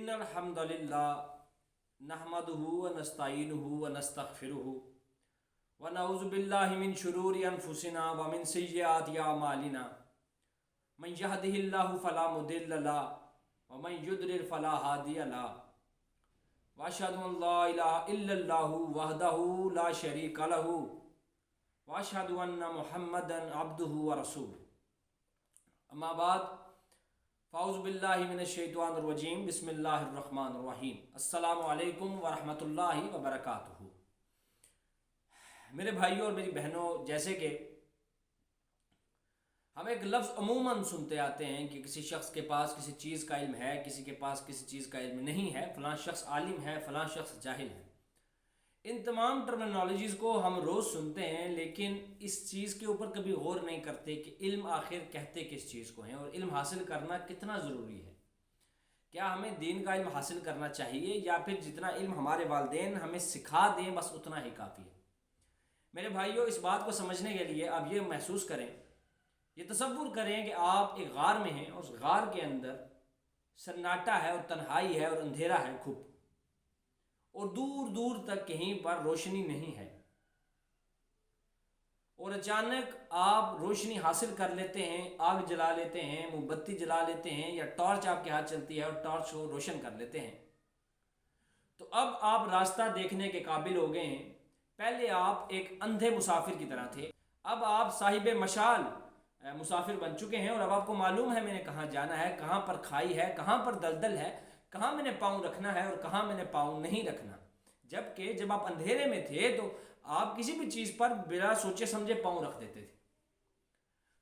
إن الحمد لله نحمده ونستعينه ونستغفره ونعوذ بالله من شرور أنفسنا ومن سيئات أعمالنا من يهده الله فلا مضل له ومن يضلل فلا هادي له وأشهد أن لا إله إلا الله وحده لا شريك له وأشهد أن محمدا عبده ورسوله أما بعد فاعوذ باللہ من الشیطان الرجیم بسم اللہ الرحمن الرحیم السلام علیکم ورحمۃ اللہ وبرکاتہ۔ میرے بھائیوں اور میری بہنوں، جیسے کہ ہم ایک لفظ عموماً سنتے آتے ہیں کہ کسی شخص کے پاس کسی چیز کا علم ہے، کسی کے پاس کسی چیز کا علم نہیں ہے، فلاں شخص عالم ہے، فلاں شخص جاہل ہے۔ ان تمام ٹرمینالوجیز کو ہم روز سنتے ہیں، لیکن اس چیز کے اوپر کبھی غور نہیں کرتے کہ علم آخر کہتے کس چیز کو ہیں اور علم حاصل کرنا کتنا ضروری ہے۔ کیا ہمیں دین کا علم حاصل کرنا چاہیے یا پھر جتنا علم ہمارے والدین ہمیں سکھا دیں بس اتنا ہی کافی ہے؟ میرے بھائیوں، اس بات کو سمجھنے کے لیے آپ یہ محسوس کریں، یہ تصور کریں کہ آپ ایک غار میں ہیں اور اس غار کے اندر سناٹا ہے اور تنہائی ہے اور اندھیرا ہے خوب، اور دور دور تک کہیں پر روشنی نہیں ہے، اور اچانک آپ روشنی حاصل کر لیتے ہیں، آگ جلا لیتے ہیں، موم بتی جلا لیتے ہیں، یا ٹارچ آپ کے ہاتھ چلتی ہے اور ٹارچ کو روشن کر لیتے ہیں، تو اب آپ راستہ دیکھنے کے قابل ہو گئے ہیں۔ پہلے آپ ایک اندھے مسافر کی طرح تھے، اب آپ صاحب مشال مسافر بن چکے ہیں، اور اب آپ کو معلوم ہے میں نے کہاں جانا ہے، کہاں پر کھائی ہے، کہاں پر دلدل ہے، کہاں میں نے پاؤں رکھنا ہے اور کہاں میں نے پاؤں نہیں رکھنا۔ جبکہ جب آپ اندھیرے میں تھے تو آپ کسی بھی چیز پر بلا سوچے سمجھے پاؤں رکھ دیتے تھے۔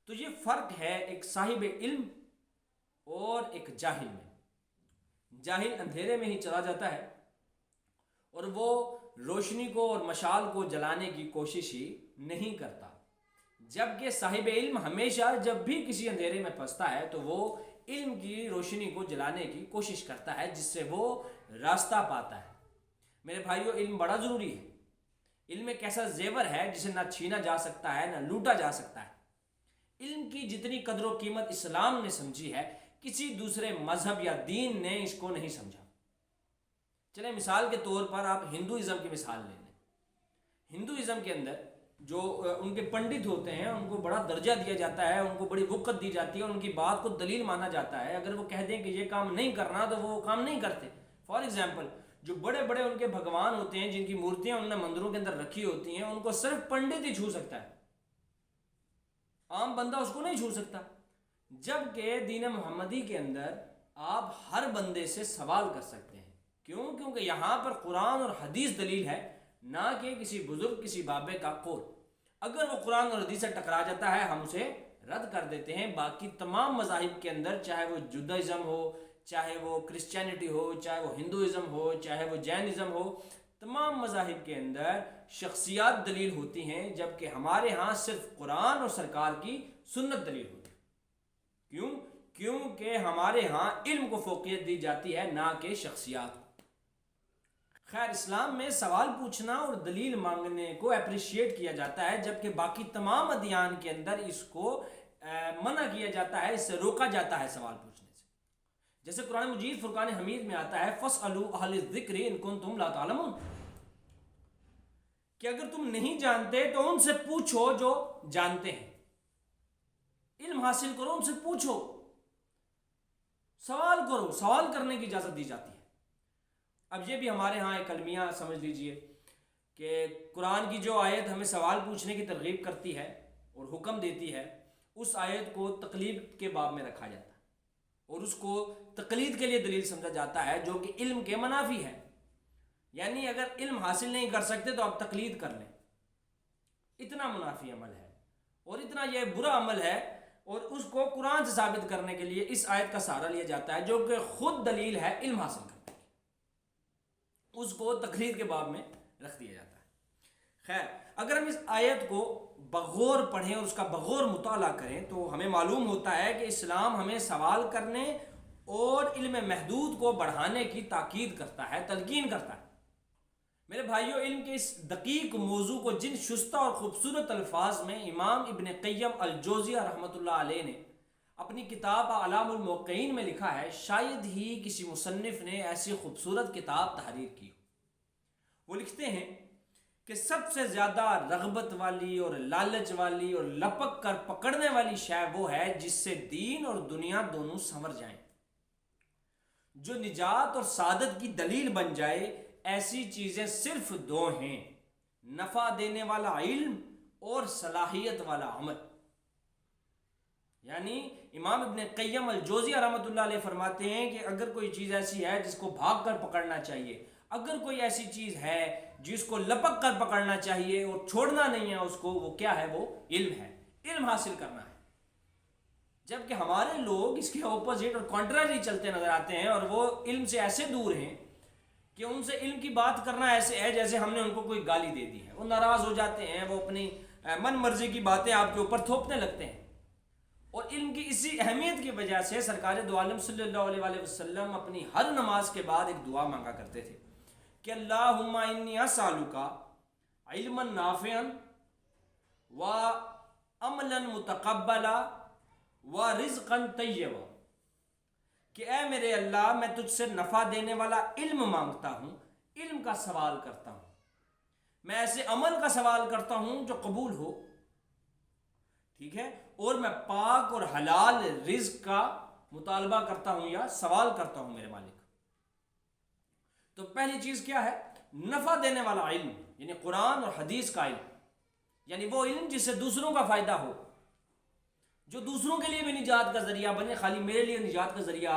تو یہ فرق ہے ایک صاحب علم اور ایک جاہل میں۔ جاہل اندھیرے میں ہی چلا جاتا ہے اور وہ روشنی کو اور مشال کو جلانے کی کوشش ہی نہیں کرتا، جبکہ صاحب علم ہمیشہ جب بھی کسی اندھیرے میں پھنستا ہے تو وہ علم کی روشنی کو جلانے کی کوشش کرتا ہے، جس سے وہ راستہ پاتا ہے۔ میرے بھائیوں، علم بڑا ضروری ہے۔ علم ایک ایسا زیور ہے جسے نہ چھینا جا سکتا ہے، نہ لوٹا جا سکتا ہے۔ علم کی جتنی قدر و قیمت اسلام نے سمجھی ہے، کسی دوسرے مذہب یا دین نے اس کو نہیں سمجھا۔ چلیں مثال کے طور پر آپ ہندوازم کی مثال لے لیں۔ ہندوازم کے اندر جو ان کے پنڈت ہوتے ہیں ان کو بڑا درجہ دیا جاتا ہے، ان کو بڑی وقت دی جاتی ہے، اور ان کی بات کو دلیل مانا جاتا ہے۔ اگر وہ کہہ دیں کہ یہ کام نہیں کرنا تو وہ کام نہیں کرتے۔ فار ایگزامپل، جو بڑے بڑے ان کے بھگوان ہوتے ہیں، جن کی مورتیاں انہوں نے مندروں کے اندر رکھی ہوتی ہیں، ان کو صرف پنڈت ہی چھو سکتا ہے، عام بندہ اس کو نہیں چھو سکتا۔ جبکہ دین محمدی کے اندر آپ ہر بندے سے سوال کر سکتے ہیں۔ کیوں؟ کیونکہ یہاں پر قرآن اور حدیث دلیل ہے، نہ کہ کسی بزرگ کسی بابے کا قول۔ اگر وہ قرآن اور حدیث سے ٹکرا جاتا ہے ہم اسے رد کر دیتے ہیں۔ باقی تمام مذاہب کے اندر، چاہے وہ جودائزم ہو، چاہے وہ کرسچینٹی ہو، چاہے وہ ہندوازم ہو، چاہے وہ جینازم ہو، تمام مذاہب کے اندر شخصیات دلیل ہوتی ہیں، جبکہ ہمارے ہاں صرف قرآن اور سرکار کی سنت دلیل ہوتی ہے۔ کیوں؟ کیونکہ ہمارے ہاں علم کو فوقیت دی جاتی ہے، نہ کہ شخصیات کو۔ خیر، اسلام میں سوال پوچھنا اور دلیل مانگنے کو اپریشیٹ کیا جاتا ہے، جبکہ باقی تمام ادیان کے اندر اس کو منع کیا جاتا ہے، اس سے روکا جاتا ہے سوال پوچھنے سے۔ جیسے قرآن مجید فرقان حمید میں آتا ہے فَاسْأَلُوا أَهْلَ الذِّكْرِ إِن كُنتُمْ لَا تَعْلَمُونَ، کہ اگر تم نہیں جانتے تو ان سے پوچھو جو جانتے ہیں۔ علم حاصل کرو، ان سے پوچھو، سوال کرو، سوال کرنے کی اجازت دی جاتی ہے۔ اب یہ بھی ہمارے ہاں ایک المیہ سمجھ لیجئے کہ قرآن کی جو آیت ہمیں سوال پوچھنے کی ترغیب کرتی ہے اور حکم دیتی ہے، اس آیت کو تقلید کے باب میں رکھا جاتا ہے اور اس کو تقلید کے لیے دلیل سمجھا جاتا ہے، جو کہ علم کے منافی ہے۔ یعنی اگر علم حاصل نہیں کر سکتے تو آپ تقلید کر لیں، اتنا منافی عمل ہے اور اتنا یہ برا عمل ہے، اور اس کو قرآن سے ثابت کرنے کے لیے اس آیت کا سہارا لیا جاتا ہے، جو کہ خود دلیل ہے علم حاصل کرنے کی، اس کو تقلید کے باب میں رکھ دیا جاتا ہے۔ خیر، اگر ہم اس آیت کو بغور پڑھیں اور اس کا بغور مطالعہ کریں تو ہمیں معلوم ہوتا ہے کہ اسلام ہمیں سوال کرنے اور علم محدود کو بڑھانے کی تاکید کرتا ہے، تلقین کرتا ہے۔ میرے بھائیوں، علم کے اس دقیق موضوع کو جن شستہ اور خوبصورت الفاظ میں امام ابن قیم الجوزیہ رحمۃ اللہ علیہ نے اپنی کتاب اعلام الموقعین میں لکھا ہے شاید ہی کسی مصنف نے ایسی خوبصورت کتاب تحریر کی ہو۔ وہ لکھتے ہیں کہ سب سے زیادہ رغبت والی اور لالچ والی اور لپک کر پکڑنے والی شے وہ ہے جس سے دین اور دنیا دونوں سنور جائیں، جو نجات اور سعادت کی دلیل بن جائے۔ ایسی چیزیں صرف دو ہیں، نفع دینے والا علم اور صلاحیت والا عمل۔ یعنی امام ابن قیم الجوزیہ رحمۃ اللہ علیہ فرماتے ہیں کہ اگر کوئی چیز ایسی ہے جس کو بھاگ کر پکڑنا چاہیے، اگر کوئی ایسی چیز ہے جس کو لپک کر پکڑنا چاہیے اور چھوڑنا نہیں ہے اس کو، وہ کیا ہے؟ وہ علم ہے، علم حاصل کرنا ہے۔ جبکہ ہمارے لوگ اس کے اپوزٹ اور کانٹرری چلتے نظر آتے ہیں، اور وہ علم سے ایسے دور ہیں کہ ان سے علم کی بات کرنا ایسے ہے جیسے ہم نے ان کو کوئی گالی دے دی ہے۔ وہ ناراض ہو جاتے ہیں، وہ اپنی من مرضی کی باتیں آپ کے اوپر تھوپنے لگتے ہیں۔ اور علم کی اسی اہمیت کی وجہ سے سرکار دو عالم صلی اللہ علیہ وسلم اپنی ہر نماز کے بعد ایک دعا مانگا کرتے تھے کہ اللہم انی اسالک علما نافعا و عملا متقبلا و رزقا طیبا، کہ اے میرے اللہ میں تجھ سے نفع دینے والا علم مانگتا ہوں، علم کا سوال کرتا ہوں، میں ایسے عمل کا سوال کرتا ہوں جو قبول ہو، ٹھیک ہے، اور میں پاک اور حلال رزق کا مطالبہ کرتا ہوں یا سوال کرتا ہوں میرے مالک۔ تو پہلی چیز کیا ہے؟ نفع دینے والا علم، یعنی قرآن اور حدیث کا علم، یعنی وہ علم جس سے دوسروں کا فائدہ ہو، جو دوسروں کے لیے بھی نجات کا ذریعہ بنے، خالی میرے لیے نجات کا ذریعہ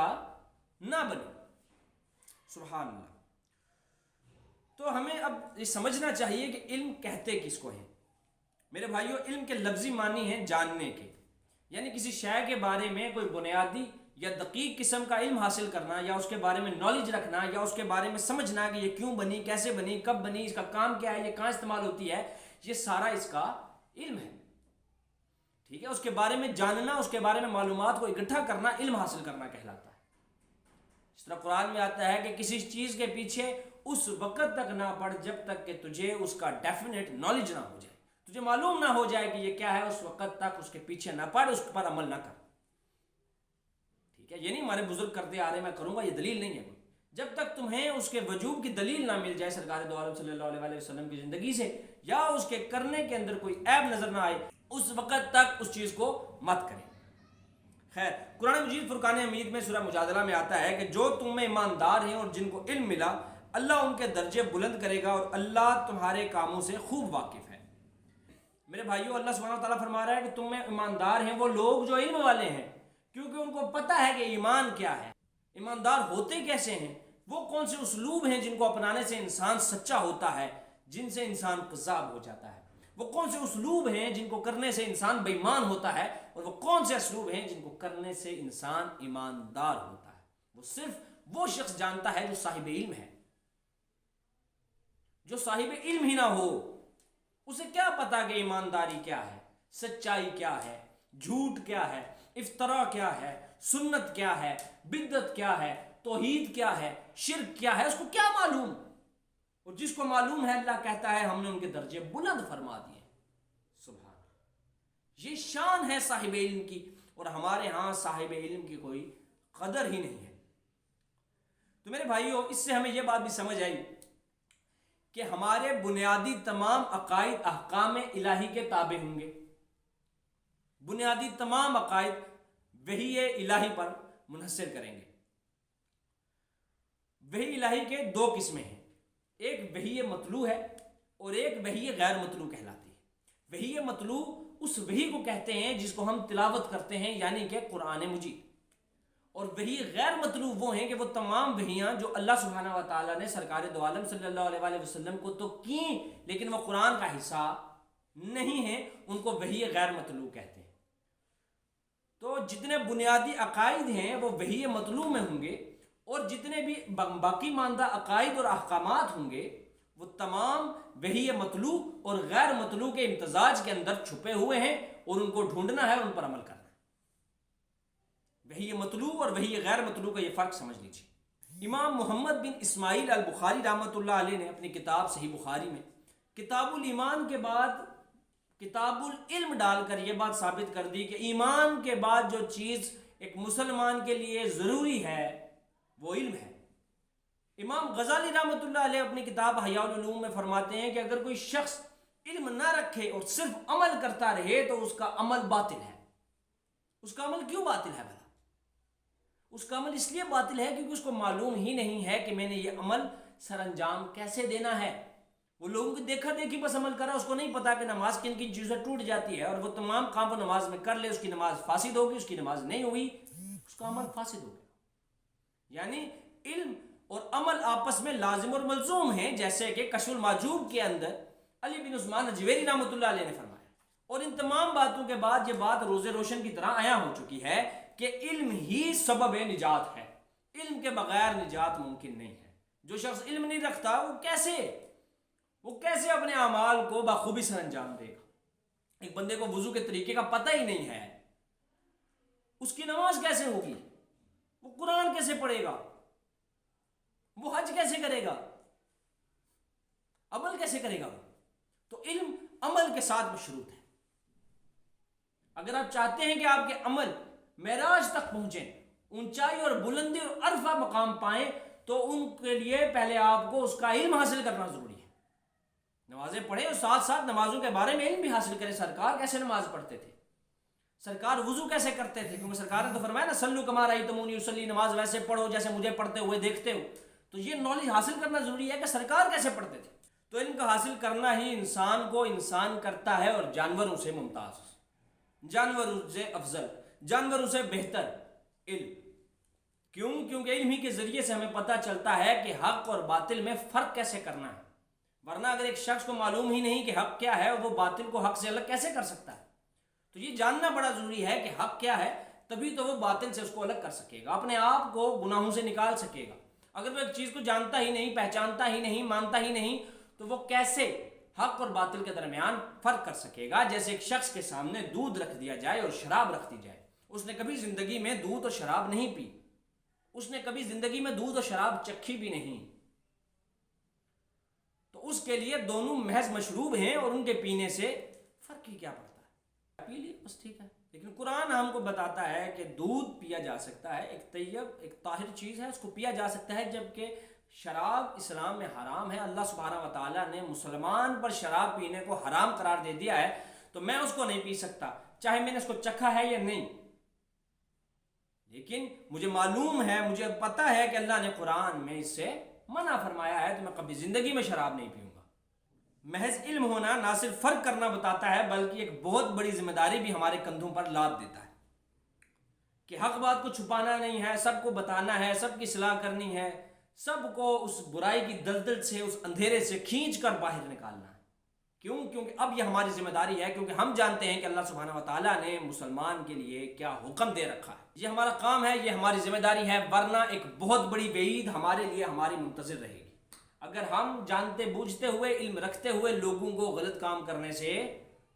نہ بنے۔ سبحان اللہ۔ تو ہمیں اب یہ سمجھنا چاہیے کہ علم کہتے کس کو ہیں۔ میرے بھائیوں، علم کے لفظی معنی ہیں جاننے کے، یعنی کسی شے کے بارے میں کوئی بنیادی یا دقیق قسم کا علم حاصل کرنا، یا اس کے بارے میں نالج رکھنا، یا اس کے بارے میں سمجھنا کہ یہ کیوں بنی، کیسے بنی، کب بنی، اس کا کام کیا ہے، یہ کہاں استعمال ہوتی ہے، یہ سارا اس کا علم ہے، ٹھیک ہے۔ اس کے بارے میں جاننا، اس کے بارے میں معلومات کو اکٹھا کرنا علم حاصل کرنا کہلاتا ہے۔ اس طرح قرآن میں آتا ہے کہ کسی چیز کے پیچھے اس وقت تک نہ پڑ جب تک کہ تجھے اس کا ڈیفینیٹ نالج نہ ہو جائے، تجھے معلوم نہ ہو جائے کہ یہ کیا ہے، اس وقت تک اس کے پیچھے نہ پڑ، اس پر عمل نہ کر، ٹھیک ہے۔ یہ نہیں ہمارے بزرگ کرتے آ رہے میں کروں گا، یہ دلیل نہیں ہے۔ جب تک تمہیں اس کے وجوب کی دلیل نہ مل جائے سرکار دو عالم صلی اللہ علیہ وسلم کی زندگی سے، یا اس کے کرنے کے اندر کوئی عیب نظر نہ آئے، اس وقت تک اس چیز کو مت کریں۔ خیر، قرآن مجید فرقان حمید میں سورہ مجادلہ میں آتا ہے کہ جو تم میں ایماندار ہیں اور جن کو علم ملا، اللہ ان کے درجے بلند کرے گا اور اللہ تمہارے کاموں سے خوب واقف ہے۔ میرے بھائیوں، اللہ سبحانہ وتعالیٰ فرما رہا ہے کہ تم میں ایماندار ہیں وہ لوگ جو علم والے ہیں، کیونکہ ان کو پتہ ہے کہ ایمان کیا ہے، ایماندار ہوتے کیسے ہیں، وہ کون سے اسلوب ہیں جن کو اپنانے سے انسان سچا ہوتا ہے، جن سے انسان کذاب ہو جاتا ہے، وہ کون سے اسلوب ہیں جن کو کرنے سے انسان بے ایمان ہوتا ہے، اور وہ کون سے اسلوب ہیں جن کو کرنے سے انسان ایماندار ہوتا ہے۔ وہ صرف وہ شخص جانتا ہے جو صاحب علم ہے۔ جو صاحب علم ہی نہ ہو، اسے کیا پتا کہ ایمانداری کیا ہے، سچائی کیا ہے، جھوٹ کیا ہے، افتراء کیا ہے، سنت کیا ہے، بدعت کیا ہے، توحید کیا ہے، شرک کیا ہے، اس کو کیا معلوم؟ اور جس کو معلوم ہے، اللہ کہتا ہے ہم نے ان کے درجے بلند فرما دیے۔ سبحان اللہ، یہ شان ہے صاحب علم کی، اور ہمارے ہاں صاحب علم کی کوئی قدر ہی نہیں ہے۔ تو میرے بھائیوں، اس سے ہمیں یہ بات بھی سمجھ آئی کہ ہمارے بنیادی تمام عقائد احکام الہی کے تابع ہوں گے۔ بنیادی تمام عقائد وحی الہی پر منحصر کریں گے۔ وحی الہی کے دو قسمیں ہیں، ایک وحی مطلوع ہے اور ایک وحی غیر مطلوع کہلاتی ہے۔ وحی مطلوع اس وحی کو کہتے ہیں جس کو ہم تلاوت کرتے ہیں، یعنی کہ قرآن مجید، اور وحی غیر مطلوع وہ ہیں کہ وہ تمام وحیاں جو اللہ سبحانہ و تعالیٰ نے سرکار دو عالم صلی اللہ علیہ وسلم کو تو کی، لیکن وہ قرآن کا حصہ نہیں ہیں، ان کو وحی غیر مطلوع کہتے ہیں۔ تو جتنے بنیادی عقائد ہیں وہ وحی مطلوع میں ہوں گے، اور جتنے بھی باقی ماندہ عقائد اور احکامات ہوں گے وہ تمام وحی مطلوع اور غیر مطلوع کے امتزاج کے اندر چھپے ہوئے ہیں، اور ان کو ڈھونڈنا ہے، ان پر عمل کرنا ہے۔ وحی مطلوع اور وحی غیر مطلوع کا یہ فرق سمجھ لیجیے۔ امام محمد بن اسماعیل البخاری رحمۃ اللہ علیہ نے اپنی کتاب صحیح بخاری میں کتاب الایمان کے بعد کتاب العلم ڈال کر یہ بات ثابت کر دی کہ ایمان کے بعد جو چیز ایک مسلمان کے لیے ضروری ہے وہ علم ہے۔ امام غزالی رحمۃ اللہ علیہ اپنی کتاب احیاء العلوم میں فرماتے ہیں کہ اگر کوئی شخص علم نہ رکھے اور صرف عمل کرتا رہے تو اس کا عمل باطل ہے۔ اس کا عمل کیوں باطل ہے بھلا؟ اس کا عمل اس لیے باطل ہے کیونکہ اس کو معلوم ہی نہیں ہے کہ میں نے یہ عمل سر انجام کیسے دینا ہے۔ وہ لوگوں کی دیکھا دیکھی بس عمل کرا، اس کو نہیں پتا کہ نماز کن کن چیزوں سے ٹوٹ جاتی ہے، اور وہ تمام کام وہ نماز میں کر لے، اس کی نماز فاسد ہوگی، اس کی نماز نہیں ہوئی، اس کا عمل فاسد ہو گیا۔ یعنی علم اور عمل آپس میں لازم اور ملزوم ہیں، جیسے کہ کشف المحجوب کے اندر علی بن عثمان اجویری رحمۃ اللہ علیہ نے فرمایا۔ اور ان تمام باتوں کے بعد یہ بات روز روشن کی طرح عیاں ہو چکی ہے کہ علم ہی سبب نجات ہے، علم کے بغیر نجات ممکن نہیں ہے۔ جو شخص علم نہیں رکھتا وہ کیسے اپنے اعمال کو بخوبی سر انجام دے گا؟ ایک بندے کو وضو کے طریقے کا پتہ ہی نہیں ہے، اس کی نماز کیسے ہوگی؟ وہ قرآن کیسے پڑھے گا؟ وہ حج کیسے کرے گا؟ عمل کیسے کرے گا؟ تو علم عمل کے ساتھ مشروط ہے۔ اگر آپ چاہتے ہیں کہ آپ کے عمل معراج تک پہنچیں، اونچائی اور بلندی اور عرفہ مقام پائیں، تو ان کے لیے پہلے آپ کو اس کا علم حاصل کرنا ضروری ہے۔ نمازیں پڑھیں اور ساتھ ساتھ نمازوں کے بارے میں علم بھی حاصل کریں۔ سرکار کیسے نماز پڑھتے تھے؟ سرکار وضو کیسے کرتے تھے؟ کیونکہ سرکار نے تو فرمایا نا سلو کما رأیتمونی اصلی، نماز ویسے پڑھو جیسے مجھے پڑھتے ہوئے دیکھتے ہو۔ تو یہ نالج حاصل کرنا ضروری ہے کہ سرکار کیسے پڑھتے تھے۔ تو علم کا حاصل کرنا ہی انسان کو انسان کرتا ہے، اور جانوروں سے ممتاز، جانوروں سے افضل، جانوروں سے بہتر علم۔ کیوں؟ کیونکہ علم ہی کے ذریعے سے ہمیں پتہ چلتا ہے کہ حق اور باطل میں فرق کیسے کرنا ہے۔ ورنہ اگر ایک شخص کو معلوم ہی نہیں کہ حق کیا ہے، وہ باطل کو حق سے الگ کیسے کر سکتا ہے؟ تو یہ جاننا بڑا ضروری ہے کہ حق کیا ہے، تبھی تو وہ باطل سے اس کو الگ کر سکے گا، اپنے آپ کو گناہوں سے نکال سکے گا۔ اگر وہ ایک چیز کو جانتا ہی نہیں، پہچانتا ہی نہیں، مانتا ہی نہیں، تو وہ کیسے حق اور باطل کے درمیان فرق کر سکے گا؟ جیسے ایک شخص کے سامنے دودھ رکھ دیا جائے اور شراب رکھ دی جائے، اس نے کبھی زندگی میں دودھ اور شراب نہیں پی، اس نے کبھی زندگی میں دودھ اور شراب چکھی بھی نہیں، تو اس کے لیے دونوں محض مشروب ہیں اور ان کے پینے سے فرق ہی کیا پڑتا ہے؟ پی لیے بس ٹھیک ہے۔ لیکن قرآن ہم کو بتاتا ہے کہ دودھ پیا جا سکتا ہے، ایک طیب ایک طاہر چیز ہے، اس کو پیا جا سکتا ہے، جبکہ شراب اسلام میں حرام ہے۔ اللہ سبحانہ و تعالیٰ نے مسلمان پر شراب پینے کو حرام قرار دے دیا ہے، تو میں اس کو نہیں پی سکتا چاہے میں نے اس کو چکھا ہے یا نہیں۔ لیکن مجھے معلوم ہے، مجھے پتہ ہے کہ اللہ نے قرآن میں اس سے منع فرمایا ہے، تو میں کبھی زندگی میں شراب نہیں پیوں گا۔ محض علم ہونا نہ صرف فرق کرنا بتاتا ہے، بلکہ ایک بہت بڑی ذمہ داری بھی ہمارے کندھوں پر لاد دیتا ہے کہ حق بات کو چھپانا نہیں ہے، سب کو بتانا ہے، سب کی اصلاح کرنی ہے، سب کو اس برائی کی دلدل سے، اس اندھیرے سے کھینچ کر باہر نکالنا ہے۔ کیوں؟ کیونکہ اب یہ ہماری ذمہ داری ہے، کیونکہ ہم جانتے ہیں کہ اللہ سبحانہ و تعالیٰ نے مسلمان کے لیے کیا حکم دے رکھا ہے۔ یہ ہمارا کام ہے، یہ ہماری ذمہ داری ہے، ورنہ ایک بہت بڑی وعید ہمارے لیے ہماری منتظر رہے گی اگر ہم جانتے بوجھتے ہوئے، علم رکھتے ہوئے لوگوں کو غلط کام کرنے سے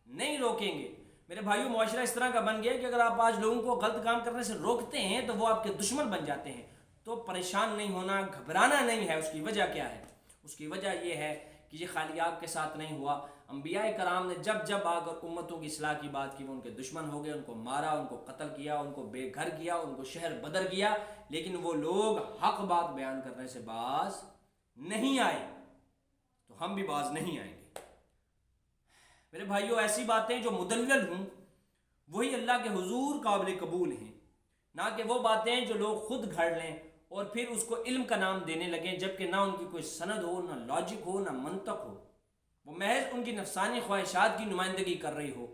نہیں روکیں گے۔ میرے بھائیو، معاشرہ اس طرح کا بن گیا کہ اگر آپ آج لوگوں کو غلط کام کرنے سے روکتے ہیں تو وہ آپ کے دشمن بن جاتے ہیں۔ تو پریشان نہیں ہونا، گھبرانا نہیں ہے۔ اس کی وجہ کیا ہے؟ اس کی وجہ یہ ہے کہ یہ خالی آپ کے ساتھ نہیں ہوا، انبیاء کرام نے جب جب آ کر امتوں کی اصلاح کی بات کی، وہ ان کے دشمن ہو گئے، ان کو مارا، ان کو قتل کیا، ان کو بے گھر کیا، ان کو شہر بدر کیا، لیکن وہ لوگ حق بات بیان کرنے سے باز نہیں آئے، تو ہم بھی باز نہیں آئیں گے۔ میرے بھائیوں، ایسی باتیں جو مدلل ہوں وہی اللہ کے حضور قابل قبول ہیں، نہ کہ وہ باتیں جو لوگ خود گھڑ لیں اور پھر اس کو علم کا نام دینے لگیں، جبکہ نہ ان کی کوئی سند ہو، نہ لاجک ہو، نہ منطق ہو، وہ محض ان کی نفسانی خواہشات کی نمائندگی کر رہی ہو۔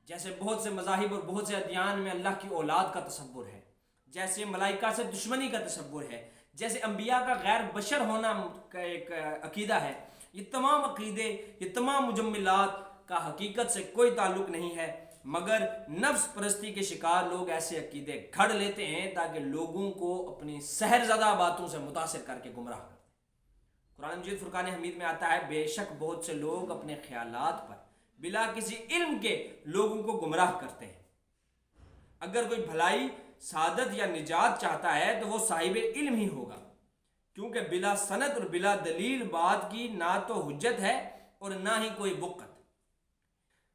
جیسے بہت سے مذاہب اور بہت سے ادیان میں اللہ کی اولاد کا تصور ہے، جیسے ملائکہ سے دشمنی کا تصور ہے، جیسے انبیاء کا غیر بشر ہونا کا ایک عقیدہ ہے۔ یہ تمام عقیدے، یہ تمام مجملات کا حقیقت سے کوئی تعلق نہیں ہے، مگر نفس پرستی کے شکار لوگ ایسے عقیدے گھڑ لیتے ہیں تاکہ لوگوں کو اپنی سحر زدہ باتوں سے متاثر کر کے گمراہ کریں۔ قرآن مجید فرقان حمید میں آتا ہے، بے شک بہت سے لوگ اپنے خیالات پر بلا کسی علم کے لوگوں کو گمراہ کرتے ہیں۔ اگر کوئی بھلائی، سعادت یا نجات چاہتا ہے تو وہ صاحب علم ہی ہوگا، کیونکہ بلا سند اور بلا دلیل بات کی نہ تو حجت ہے اور نہ ہی کوئی وقت۔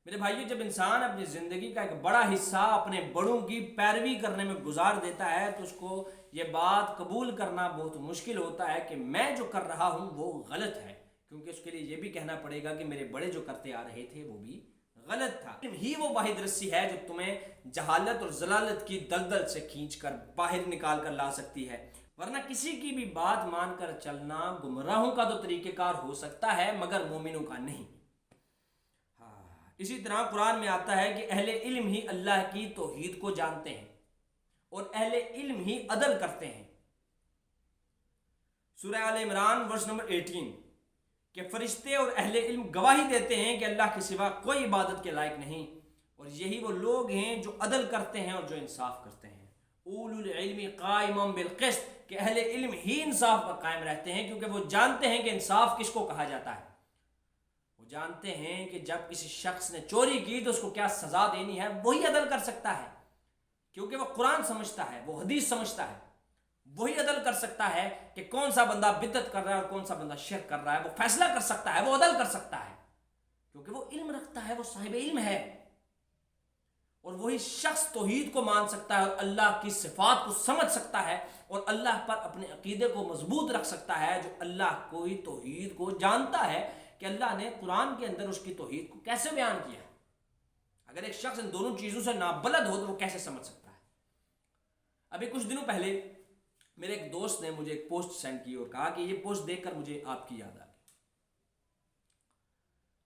میرے بھائیو، جب انسان اپنی زندگی کا ایک بڑا حصہ اپنے بڑوں کی پیروی کرنے میں گزار دیتا ہے تو اس کو یہ بات قبول کرنا بہت مشکل ہوتا ہے کہ میں جو کر رہا ہوں وہ غلط ہے، کیونکہ اس کے لیے یہ بھی کہنا پڑے گا کہ میرے بڑے جو کرتے آ رہے تھے وہ بھی غلط تھا۔ ہی وہ واحد رسی ہے جو تمہیں جہالت اور ضلالت کی دلدل سے کھینچ کر باہر نکال کر لا سکتی ہے، ورنہ کسی کی بھی بات مان کر چلنا گمراہوں کا تو طریقہ کار ہو سکتا ہے مگر مومنوں کا نہیں۔ اسی طرح قرآن میں آتا ہے کہ اہل علم ہی اللہ کی توحید کو جانتے ہیں اور اہل علم ہی عدل کرتے ہیں۔ سورہ آل عمران ورس نمبر 18 کہ فرشتے اور اہل علم گواہی دیتے ہیں کہ اللہ کے سوا کوئی عبادت کے لائق نہیں، اور یہی وہ لوگ ہیں جو عدل کرتے ہیں اور جو انصاف کرتے ہیں۔ اولو العلم قائم بالقسط کہ اہل علم ہی انصاف پر قائم رہتے ہیں، کیونکہ وہ جانتے ہیں کہ انصاف کس کو کہا جاتا ہے۔ وہ جانتے ہیں کہ جب کسی شخص نے چوری کی تو اس کو کیا سزا دینی ہے، وہی عدل کر سکتا ہے، کیونکہ وہ قرآن سمجھتا ہے، وہ حدیث سمجھتا ہے۔ وہی عدل کر سکتا ہے کہ کون سا بندہ بدعت کر رہا ہے اور کون سا بندہ شرک کر رہا ہے، وہ فیصلہ کر سکتا ہے، وہ عدل کر سکتا ہے، کیونکہ وہ علم رکھتا ہے، وہ صاحب علم ہے۔ اور وہی شخص توحید کو مان سکتا ہے اور اللہ کی صفات کو سمجھ سکتا ہے اور اللہ پر اپنے عقیدے کو مضبوط رکھ سکتا ہے، جو اللہ کوئی توحید کو جانتا ہے کہ اللہ نے قرآن کے اندر اس کی توحید کو کیسے بیان کیا ہے۔ اگر ایک شخص ان دونوں چیزوں سے نابلد ہو تو وہ کیسے سمجھ سکتا ہے؟ ابھی کچھ دنوں پہلے میرے ایک دوست نے مجھے ایک پوسٹ سینڈ کی اور کہا کہ یہ پوسٹ دیکھ کر مجھے آپ کی یاد آ گئی۔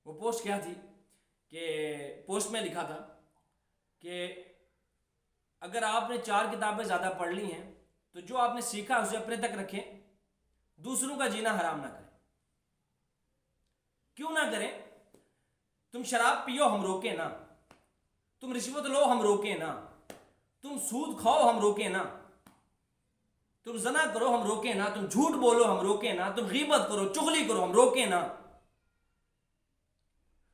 وہ پوسٹ کیا تھی کہ پوسٹ میں لکھا تھا کہ اگر آپ نے 4 کتابیں زیادہ پڑھ لی ہیں تو جو آپ نے سیکھا اسے اپنے تک رکھیں، دوسروں کا جینا حرام نہ کریں۔ کیوں نہ کریں؟ تم شراب پیو ہم روکیں نا، تم رشوت لو ہم روکیں نا، تم سود کھاؤ ہم روکیں نا، تم زنا کرو ہم روکیں نا، تم جھوٹ بولو ہم روکیں نا، تم غیبت کرو چغلی کرو ہم روکیں نا۔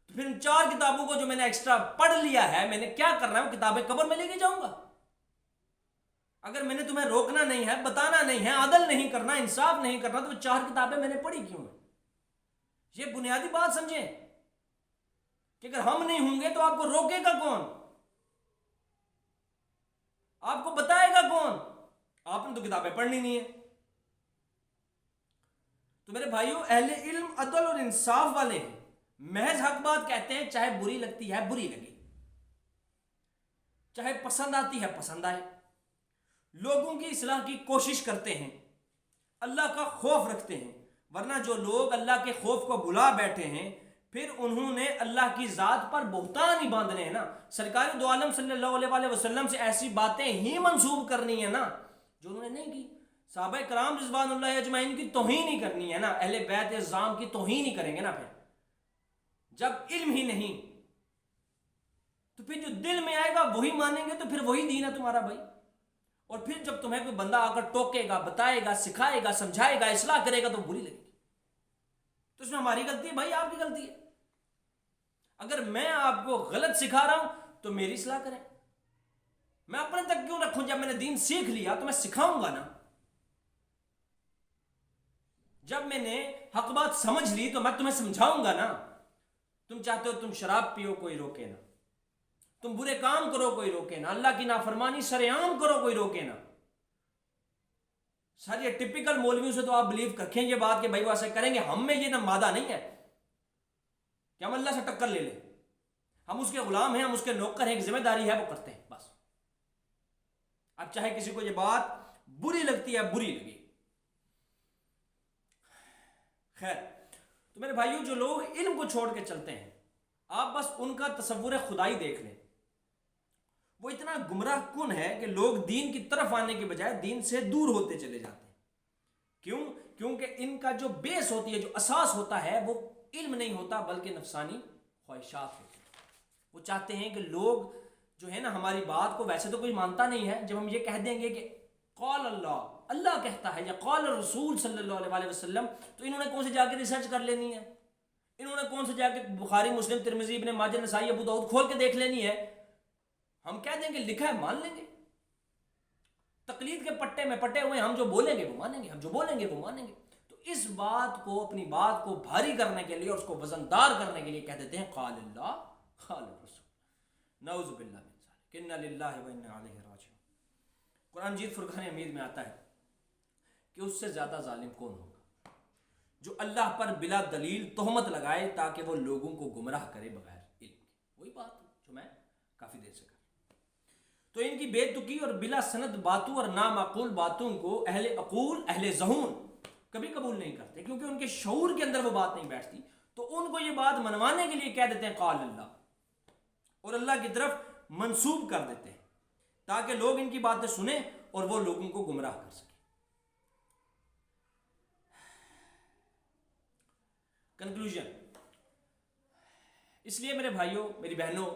تو پھر ان 4 کتابوں کو جو میں نے ایکسٹرا پڑھ لیا ہے میں نے کیا کرنا ہے؟ وہ کتابیں قبر میں لے کے جاؤں گا؟ اگر میں نے تمہیں روکنا نہیں ہے، بتانا نہیں ہے، عدل نہیں کرنا، انصاف نہیں کرنا، تو وہ 4 کتابیں میں نے پڑھی کیوں ہیں؟ یہ بنیادی بات سمجھیں کہ اگر ہم نہیں ہوں گے تو آپ کو روکے گا کون؟ آپ کو بتائے گا کون؟ آپ نے تو کتابیں پڑھنی نہیں ہے۔ تو میرے بھائیوں، اہل علم عدل اور انصاف والے ہیں، محض حق بات کہتے ہیں، چاہے بری لگتی ہے بری لگے، چاہے پسند آتی ہے پسند آئے، لوگوں کی اصلاح کی کوشش کرتے ہیں، اللہ کا خوف رکھتے ہیں۔ ورنہ جو لوگ اللہ کے خوف کو بھلا بیٹھے ہیں پھر انہوں نے اللہ کی ذات پر بہتان ہی باندھنے ہیں نا، سرکار دو عالم صلی اللہ علیہ وسلم سے ایسی باتیں ہی منسوب کرنی ہے نا جو انہوں نے نہیں کی۔ صحابہ کرام رضوان اللہ اجمعین کی توہین ہی کرنی ہے نا، اہل بیت اعظام کی توہین ہی کریں گے نا۔ پھر جب علم ہی نہیں تو پھر جو دل میں آئے گا وہی مانیں گے، تو پھر وہی دین ہے تمہارا بھائی۔ اور پھر جب تمہیں کوئی بندہ آ کر ٹوکے گا، بتائے گا، سکھائے گا، سمجھائے گا، اصلاح کرے گا تو بری لگے گی، تو اس میں ہماری غلطی ہے بھائی، آپ کی غلطی ہے۔ اگر میں آپ کو غلط سکھا رہا ہوں تو میری اصلاح کریں، میں اپنے تک کیوں رکھوں؟ جب میں نے دین سیکھ لیا تو میں سکھاؤں گا نا۔ جب میں نے حق بات سمجھ لی تو میں تمہیں سمجھاؤں گا نا۔ تم چاہتے ہو تم شراب پیو کوئی روکے نا، تم برے کام کرو کوئی روکے نا، اللہ کی نافرمانی سر عام کرو کوئی روکے نا۔ سر یہ ٹپیکل مولویوں سے تو آپ بلیو رکھیں یہ بات کہ بھائی وہ ایسے کریں گے، ہم میں یہ نہ مادہ نہیں ہے کہ ہم اللہ سے ٹکر لے لیں، ہم اس کے غلام ہیں، ہم اس کے نوکر ہیں، ایک ذمہ داری ہے وہ کرتے ہیں بس۔ اب چاہے کسی کو یہ بات بری لگتی ہے بری لگی، خیر۔ تو میرے بھائیوں، جو لوگ علم کو چھوڑ کے چلتے ہیں آپ بس ان کا تصور خدائی دیکھ لیں، وہ اتنا گمراہ کن ہے کہ لوگ دین کی طرف آنے کے بجائے دین سے دور ہوتے چلے جاتے ہیں۔ کیوں؟ کیونکہ ان کا جو بیس ہوتی ہے، جو اساس ہوتا ہے، وہ علم نہیں ہوتا بلکہ نفسانی خواہشات ہوتی ہیں۔ وہ چاہتے ہیں کہ لوگ جو ہے نا ہماری بات کو، ویسے تو کوئی مانتا نہیں ہے، جب ہم یہ کہہ دیں گے کہ قال اللہ کہتا ہے یا قال رسول صلی اللہ علیہ وسلم، تو انہوں نے کون سے جا کے ریسرچ کر لینی ہے، انہوں نے کون سے جا کے بخاری مسلم ترمذی ابن ماجہ نسائی ابو داؤد کھول کے دیکھ لینی ہے۔ ہم کہہ دیں کہ لکھا ہے مان لیں گے، تقلید کے پٹے میں پٹے ہوئے، ہم جو بولیں گے وہ مانیں گے، ہم جو بولیں گے وہ مانیں گے۔ تو اس بات کو، اپنی بات کو بھاری کرنے کے لیے اور اس کو وزندار کرنے کے لیے کہہ دیتے ہیں قال اللہ قال الرسول نعوذ باللہ من ذالک انا للہ و انا الیہ راجعون۔ قرآن مجید فرقان حمید میں آتا ہے کہ اس سے زیادہ ظالم کون ہوگا جو اللہ پر بلا دلیل تہمت لگائے تاکہ وہ لوگوں کو گمراہ کرے بغیر علم کے۔ وہی بات جو میں کافی دیر سے کر، تو ان کی بے تکی اور بلا سند باتوں اور نامعقول باتوں کو اہل عقول اہل ذہون کبھی قبول نہیں کرتے، کیونکہ ان کے شعور کے اندر وہ بات نہیں بیٹھتی، تو ان کو یہ بات منوانے کے لیے کہہ دیتے ہیں قال اللہ، اور اللہ کی طرف منسوب کر دیتے ہیں تاکہ لوگ ان کی باتیں سنیں اور وہ لوگوں کو گمراہ کر سکیں۔ کنکلوژن، اس لیے میرے بھائیوں، میری بہنوں،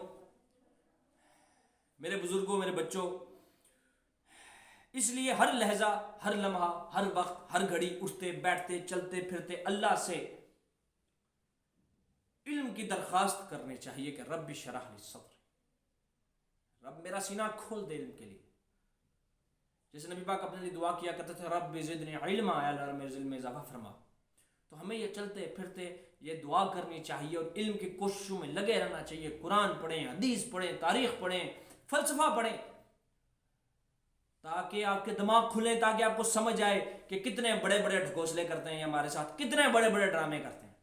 میرے بزرگوں، میرے بچوں، اس لیے ہر لہجہ، ہر لمحہ، ہر وقت، ہر گھڑی اٹھتے بیٹھتے چلتے پھرتے اللہ سے علم کی درخواست کرنی چاہیے کہ رب اشرح لی صدری، رب میرا سینہ کھول دے علم کے لیے۔ جیسے نبی پاک اپنے لیے دعا کیا کرتے تھے رب زدنی علما، اے اللہ میرے علم میں اضافہ فرما، تو ہمیں یہ چلتے پھرتے یہ دعا کرنی چاہیے اور علم کی کوششوں میں لگے رہنا چاہیے۔ قرآن پڑھیں، حدیث پڑھیں، تاریخ پڑھیں، فلسفہ پڑھیں، تاکہ آپ کے دماغ کھلیں، تاکہ آپ کو سمجھ آئے کہ کتنے بڑے بڑے ڈھکوسلے کرتے ہیں ہمارے ساتھ، کتنے بڑے بڑے ڈرامے کرتے ہیں۔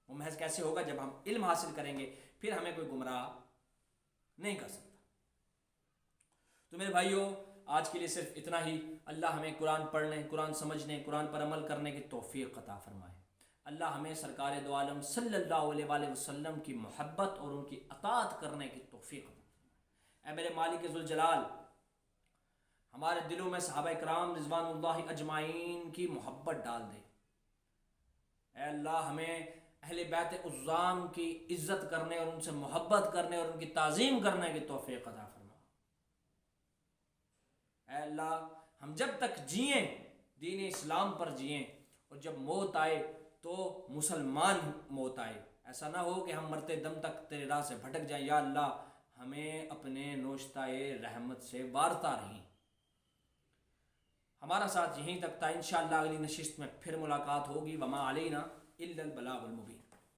وہ محض کیسے ہوگا؟ جب ہم علم حاصل کریں گے، پھر ہمیں کوئی گمراہ نہیں کر سکتا۔ تو میرے بھائیوں، آج کے لیے صرف اتنا ہی۔ اللہ ہمیں قرآن پڑھنے، قرآن سمجھنے، قرآن پر عمل کرنے کی توفیق عطا فرمائے۔ اللہ ہمیں سرکار دو عالم صلی اللہ علیہ وآلہ وسلم کی محبت اور ان کی اطاعت کرنے کی توفیق عطا فرمائے۔ اے میرے مالک ذوالجلال، ہمارے دلوں میں صحابہ کرام رضوان اللہ اجمعین کی محبت ڈال دے۔ اے اللہ ہمیں اہل بیت عظام کی عزت کرنے اور ان سے محبت کرنے اور ان کی تعظیم کرنے کی توفیق عطا فرما۔ اے اللہ ہم جب تک جئیں دین اسلام پر جئیں، اور جب موت آئے تو مسلمان موت آئے، ایسا نہ ہو کہ ہم مرتے دم تک تیرے راہ سے بھٹک جائیں۔ یا اللہ ہمیں اپنے نوشتائے رحمت سے وارتا رہیں۔ ہمارا ساتھ یہیں تک تھا، انشاءاللہ اگلی نشست میں پھر ملاقات ہوگی۔ وما علینا الا البلاغ المبین۔